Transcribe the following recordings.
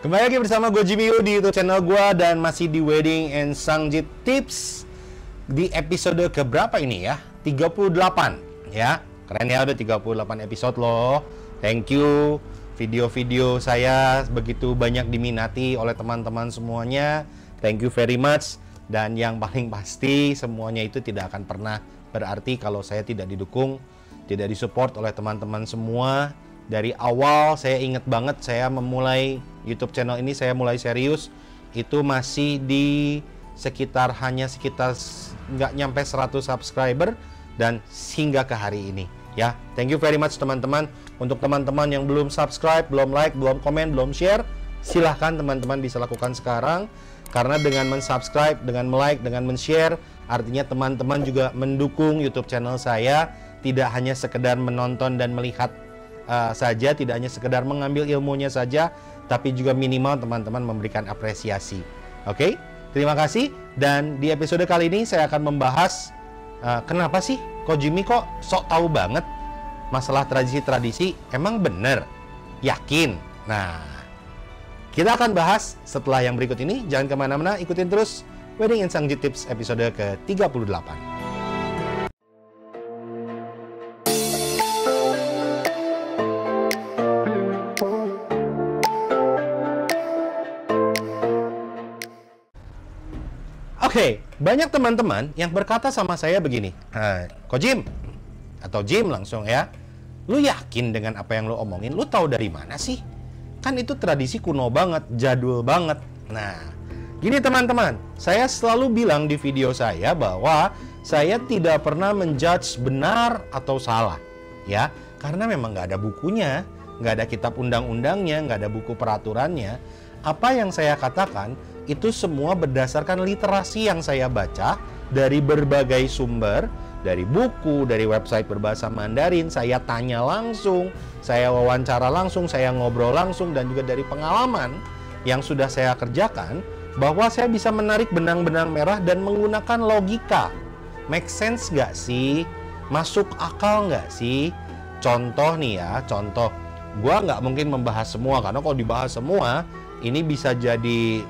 Kembali lagi bersama gue Jimmy Yu di YouTube channel gue dan masih di Wedding and Sangjit Tips di episode keberapa ini ya? 38 ya. Keren ya, udah 38 episode loh. Thank you. Video-video saya begitu banyak diminati oleh teman-teman semuanya. Thank you very much. Dan yang paling pasti semuanya itu tidak akan pernah berarti kalau saya tidak didukung, tidak disupport oleh teman-teman semua. Dari awal saya inget banget saya memulai YouTube channel ini, saya mulai serius itu masih di hanya sekitar nggak nyampe 100 subscriber dan hingga ke hari ini ya. Thank you very much teman-teman. Untuk teman-teman yang belum subscribe, belum like, belum komen, belum share, silahkan teman-teman bisa lakukan sekarang. Karena dengan mensubscribe, dengan like, dengan men-share, artinya teman-teman juga mendukung YouTube channel saya. Tidak hanya sekedar menonton dan melihat saja, tidak hanya sekedar mengambil ilmunya saja, tapi juga minimal teman-teman memberikan apresiasi. Oke, terima kasih. Dan di episode kali ini saya akan membahas kenapa sih kok Jimmy kok sok tahu banget masalah tradisi-tradisi. Emang bener? Yakin? Nah, kita akan bahas setelah yang berikut ini. Jangan kemana-mana, ikutin terus Wedding and Sangjit Tips episode ke-38. Oke, banyak teman-teman yang berkata sama saya begini, Ko Jim, atau Jim langsung ya, lu yakin dengan apa yang lu omongin? Lu tahu dari mana sih? Kan itu tradisi kuno banget, jadul banget. Nah, gini teman-teman, saya selalu bilang di video saya bahwa saya tidak pernah menjudge benar atau salah, ya, karena memang nggak ada bukunya, nggak ada kitab undang-undangnya, nggak ada buku peraturannya. Apa yang saya katakan itu semua berdasarkan literasi yang saya baca dari berbagai sumber, dari buku, dari website berbahasa Mandarin, saya tanya langsung, saya wawancara langsung, saya ngobrol langsung, dan juga dari pengalaman yang sudah saya kerjakan, bahwa saya bisa menarik benang-benang merah dan menggunakan logika. Make sense nggak sih? Masuk akal nggak sih? Contoh nih ya, contoh. Gua nggak mungkin membahas semua, karena kalau dibahas semua, ini bisa jadi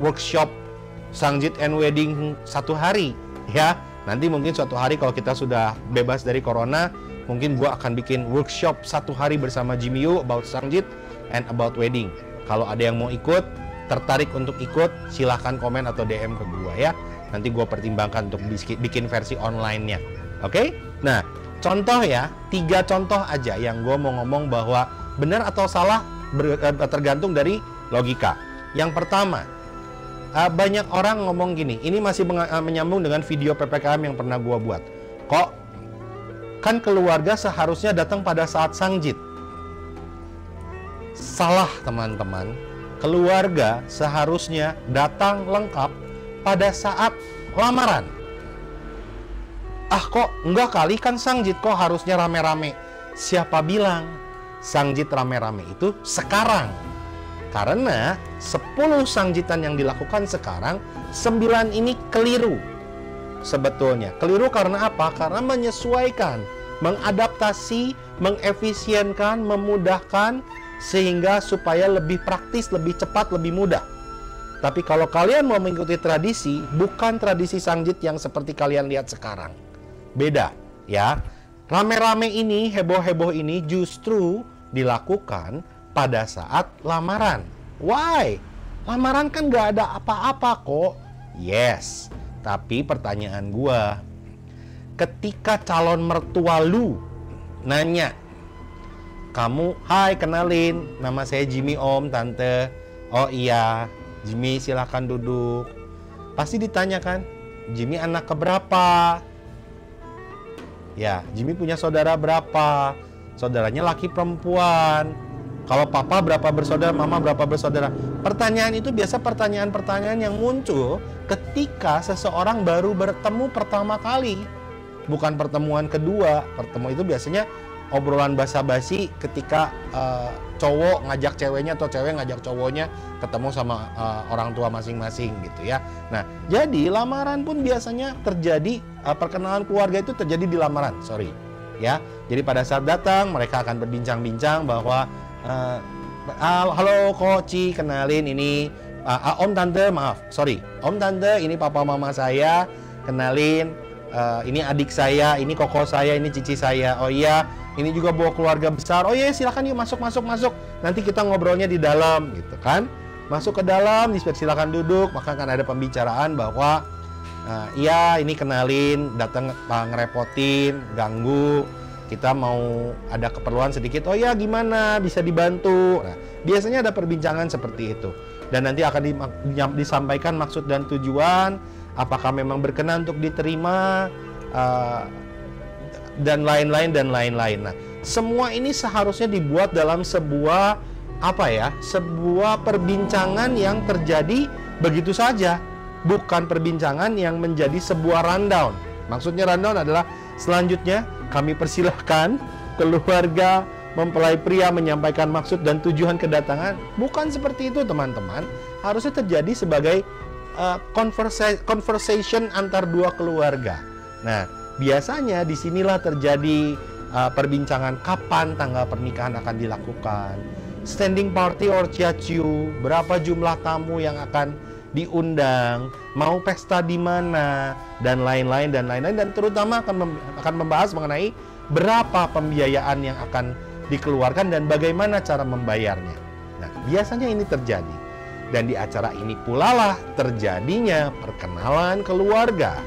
workshop Sangjit and Wedding satu hari ya. Nanti mungkin suatu hari kalau kita sudah bebas dari corona, mungkin gua akan bikin workshop satu hari bersama Jimmy Yu about Sangjit and about wedding. Kalau ada yang mau ikut, tertarik untuk ikut, silahkan komen atau DM ke gua ya. Nanti gua pertimbangkan untuk bikin versi online-nya. Oke? Nah, contoh ya, 3 contoh aja yang gua mau ngomong bahwa benar atau salah tergantung dari logika. Yang pertama, banyak orang ngomong gini, ini masih menyambung dengan video PPKM yang pernah gua buat. Kok kan keluarga seharusnya datang pada saat Sangjit? Salah teman-teman. Keluarga seharusnya datang lengkap pada saat lamaran. Ah kok enggak kali, kan Sangjit kok harusnya rame-rame. Siapa bilang Sangjit rame-rame itu sekarang? Karena 10 sangjitan yang dilakukan sekarang, 9 ini keliru. Sebetulnya keliru karena apa? Karena menyesuaikan, mengadaptasi, mengefisienkan, memudahkan, sehingga supaya lebih praktis, lebih cepat, lebih mudah. Tapi kalau kalian mau mengikuti tradisi, bukan tradisi Sangjit yang seperti kalian lihat sekarang. Beda ya. Rame-rame ini, heboh-heboh ini justru dilakukan pada saat lamaran. Why? Lamaran kan gak ada apa-apa kok. Yes, tapi pertanyaan gua, ketika calon mertua lu nanya, kamu, hai kenalin, nama saya Jimmy om, tante. Oh iya, Jimmy silahkan duduk. Pasti ditanyakan, Jimmy anak keberapa? Ya, Jimmy punya saudara berapa? Saudaranya laki perempuan. Kalau papa berapa bersaudara, mama berapa bersaudara. Pertanyaan itu biasa pertanyaan-pertanyaan yang muncul ketika seseorang baru bertemu pertama kali. Bukan pertemuan kedua. Pertemuan itu biasanya obrolan basa-basi ketika cowok ngajak ceweknya atau cewek ngajak cowoknya ketemu sama orang tua masing-masing gitu ya. Nah, jadi lamaran pun biasanya terjadi, perkenalan keluarga itu terjadi di lamaran, sorry. Ya, jadi pada saat datang mereka akan berbincang-bincang bahwa Halo Koci, kenalin ini Om Tante, maaf, sorry. Om Tante, ini papa mama saya. Kenalin, ini adik saya, ini koko saya, ini cici saya. Oh iya, ini juga bawa keluarga besar. Oh iya, silakan yuk masuk. Nanti kita ngobrolnya di dalam, gitu kan? Masuk ke dalam, silakan duduk. Maka akan ada pembicaraan bahwa iya, ini kenalin, datang ngerepotin, ganggu. Kita mau ada keperluan sedikit. Oh ya, gimana? Bisa dibantu. Nah, biasanya ada perbincangan seperti itu. Dan nanti akan disampaikan maksud dan tujuan, apakah memang berkenan untuk diterima, dan lain-lain. Nah, semua ini seharusnya dibuat dalam sebuah sebuah perbincangan yang terjadi begitu saja, bukan perbincangan yang menjadi sebuah rundown. Maksudnya rundown adalah selanjutnya kami persilahkan keluarga mempelai pria menyampaikan maksud dan tujuan kedatangan. Bukan seperti itu, teman-teman. Harusnya terjadi sebagai conversation antar dua keluarga. Nah, biasanya disinilah terjadi perbincangan kapan tanggal pernikahan akan dilakukan, standing party or ciaciu, berapa jumlah tamu yang akan diundang, mau pesta di mana, dan lain-lain. Dan terutama akan membahas mengenai berapa pembiayaan yang akan dikeluarkan dan bagaimana cara membayarnya. Nah, biasanya ini terjadi. Dan di acara ini pula lah terjadinya perkenalan keluarga.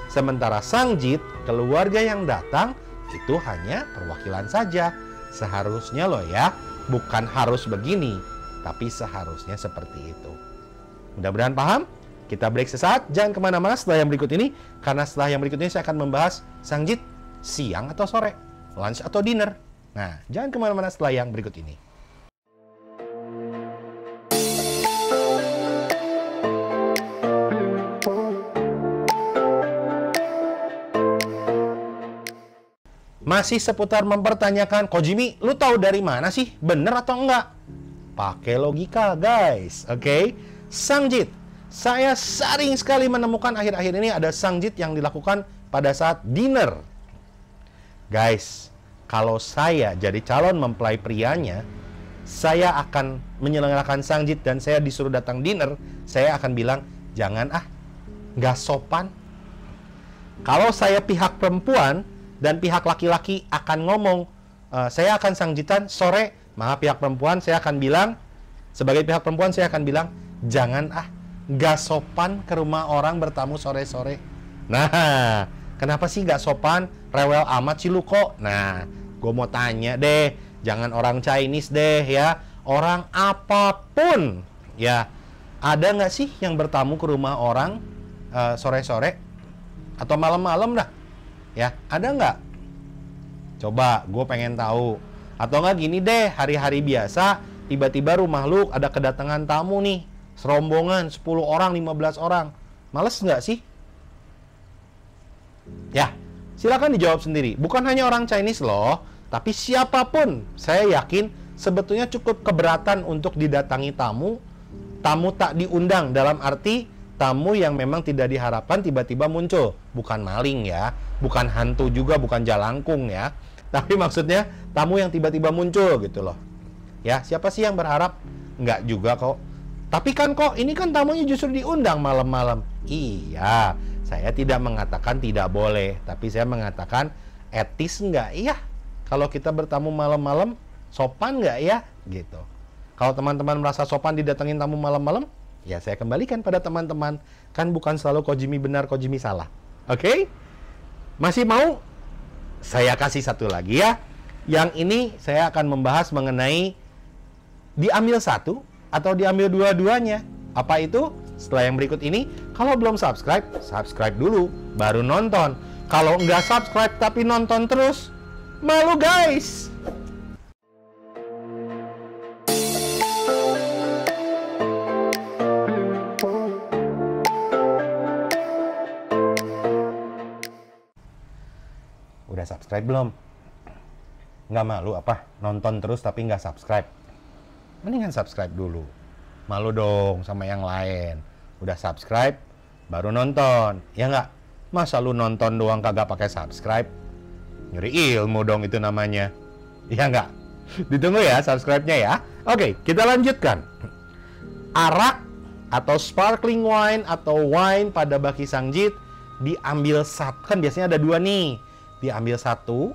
Sementara sang jit, keluarga yang datang itu hanya perwakilan saja. Seharusnya loh ya, bukan harus begini, tapi seharusnya seperti itu. Mudah-mudahan paham. Kita break sesaat, jangan kemana-mana setelah yang berikut ini. Karena setelah yang berikut ini saya akan membahas sang jit siang atau sore, lunch atau dinner. Nah, jangan kemana-mana setelah yang berikut ini. Masih seputar mempertanyakan, Ko Jimmy, lu tahu dari mana sih? Bener atau enggak? Pakai logika, guys. Oke? Sangjit. Saya sering sekali menemukan akhir-akhir ini ada sangjit yang dilakukan pada saat dinner. Guys, kalau saya jadi calon mempelai prianya, saya akan menyelenggarakan sangjit dan saya disuruh datang dinner, saya akan bilang, jangan nggak sopan. Kalau saya pihak perempuan dan pihak laki-laki akan ngomong, saya akan sangjitan sore, maka pihak perempuan saya akan bilang, sebagai pihak perempuan saya akan bilang, jangan nggak sopan ke rumah orang bertamu sore-sore. Nah, kenapa sih nggak sopan? Rewel amat sih lu kok. Nah, gue mau tanya deh, jangan orang Chinese deh ya, orang apapun ya. Ada nggak sih yang bertamu ke rumah orang sore-sore atau malam-malam dah? Ya, ada nggak? Coba, gue pengen tahu. Atau nggak gini deh, hari-hari biasa, tiba-tiba rumah lu ada kedatangan tamu nih, serombongan 10 orang, 15 orang. Males nggak sih? Ya, silakan dijawab sendiri. Bukan hanya orang Chinese loh, tapi siapapun. Saya yakin sebetulnya cukup keberatan untuk didatangi tamu. Tamu tak diundang dalam arti tamu yang memang tidak diharapkan tiba-tiba muncul. Bukan maling ya, bukan hantu juga, bukan jalangkung ya. Tapi maksudnya tamu yang tiba-tiba muncul gitu loh. Ya, siapa sih yang berharap? Enggak juga kok. Tapi kan kok ini kan tamunya justru diundang malam-malam. Iya, saya tidak mengatakan tidak boleh, tapi saya mengatakan etis nggak ya? Kalau kita bertamu malam-malam, sopan nggak ya? Gitu. Kalau teman-teman merasa sopan didatengin tamu malam-malam, ya saya kembalikan pada teman-teman. Kan bukan selalu Ko Jimmy benar, Ko Jimmy salah. Oke? Masih mau? Saya kasih satu lagi ya. Yang ini saya akan membahas mengenai diambil satu atau diambil dua-duanya. Apa itu? Setelah yang berikut ini. Kalau belum subscribe, subscribe dulu, baru nonton. Kalau nggak subscribe tapi nonton terus, malu guys! Udah subscribe belum? Nggak malu apa? Nonton terus tapi nggak subscribe? Mendingan subscribe dulu. Malu dong sama yang lain. Udah subscribe, baru nonton. Ya nggak? Masa lu nonton doang kagak pakai subscribe? Nyuri ilmu dong itu namanya. Ya nggak? Ditunggu ya subscribe-nya ya. Oke, kita lanjutkan. Arak atau sparkling wine atau wine pada baki Sangjit diambil satu, kan biasanya ada dua nih. Diambil satu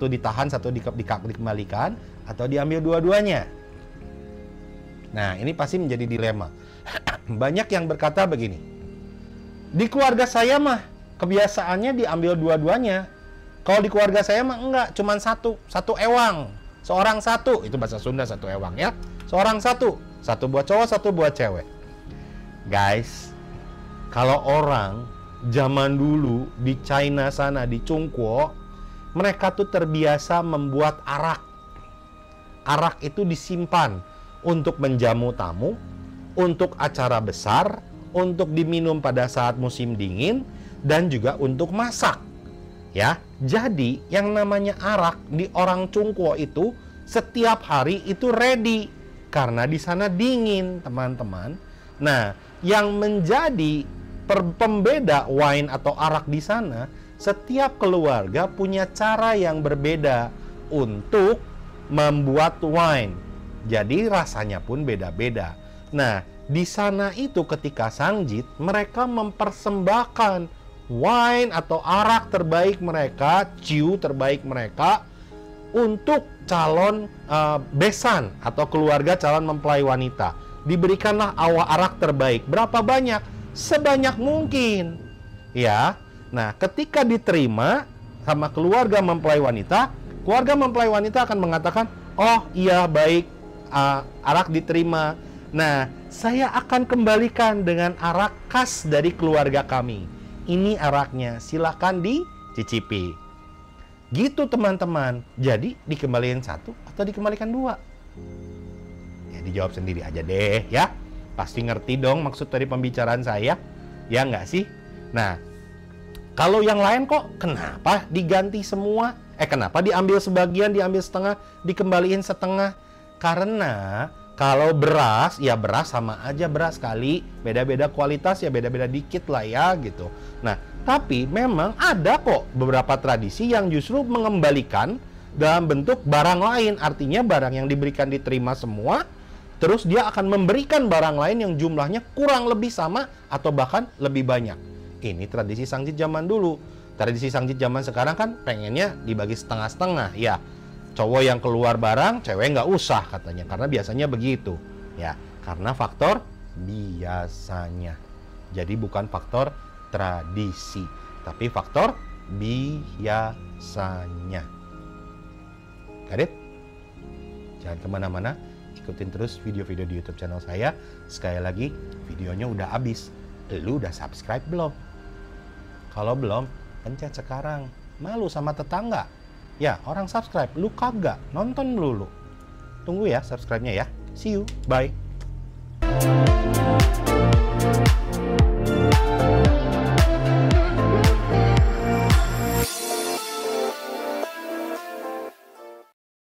ditahan, satu dikembalikan, atau diambil dua-duanya. Nah, ini pasti menjadi dilema. Banyak yang berkata begini, di keluarga saya mah kebiasaannya diambil dua-duanya. Kalau di keluarga saya mah enggak, cuman satu ewang. Seorang satu, itu bahasa Sunda, satu ewang ya. Seorang satu buat cowok, satu buat cewek. Guys, kalau orang zaman dulu di China sana, di Chungguo, mereka tuh terbiasa membuat arak. Arak itu disimpan untuk menjamu tamu, untuk acara besar, untuk diminum pada saat musim dingin, dan juga untuk masak. Ya, jadi yang namanya arak di orang Chungguo itu setiap hari itu ready karena di sana dingin, teman-teman. Nah, yang menjadi pembeda wine atau arak di sana, setiap keluarga punya cara yang berbeda untuk membuat wine. Jadi rasanya pun beda-beda. Nah, di sana itu ketika Sangjit, mereka mempersembahkan wine atau arak terbaik mereka, ciu terbaik mereka untuk calon besan atau keluarga calon mempelai wanita. Diberikanlah arak terbaik. Berapa banyak? Sebanyak mungkin. Ya. Nah, ketika diterima sama keluarga mempelai wanita akan mengatakan, "Oh, iya baik, arak diterima. Nah, saya akan kembalikan dengan arak khas dari keluarga kami. Ini araknya, silakan dicicipi." Gitu teman-teman. Jadi dikembalikan satu atau dikembalikan dua? Ya dijawab sendiri aja deh ya. Pasti ngerti dong maksud dari pembicaraan saya. Ya nggak sih? Nah, kalau yang lain kok kenapa diganti semua? Kenapa diambil sebagian, diambil setengah, dikembaliin setengah? Karena kalau beras, ya beras sama aja beras kali. Beda-beda kualitas ya beda-beda dikit lah ya gitu. Nah, tapi memang ada kok beberapa tradisi yang justru mengembalikan dalam bentuk barang lain. Artinya barang yang diberikan diterima semua, terus dia akan memberikan barang lain yang jumlahnya kurang lebih sama atau bahkan lebih banyak. Ini tradisi Sangjit zaman dulu. Tradisi Sangjit zaman sekarang kan pengennya dibagi setengah-setengah ya. Cowok yang keluar barang, cewek nggak usah katanya. Karena biasanya begitu. Ya, karena faktor biasanya. Jadi bukan faktor tradisi, tapi faktor biasanya. Got it? Jangan kemana-mana, ikutin terus video-video di YouTube channel saya. Sekali lagi, videonya udah habis. Lu udah subscribe belum? Kalau belum, pencet sekarang. Malu sama tetangga. Ya, orang subscribe, lu kagak, nonton dulu. Tunggu ya subscribe-nya ya. See you, bye.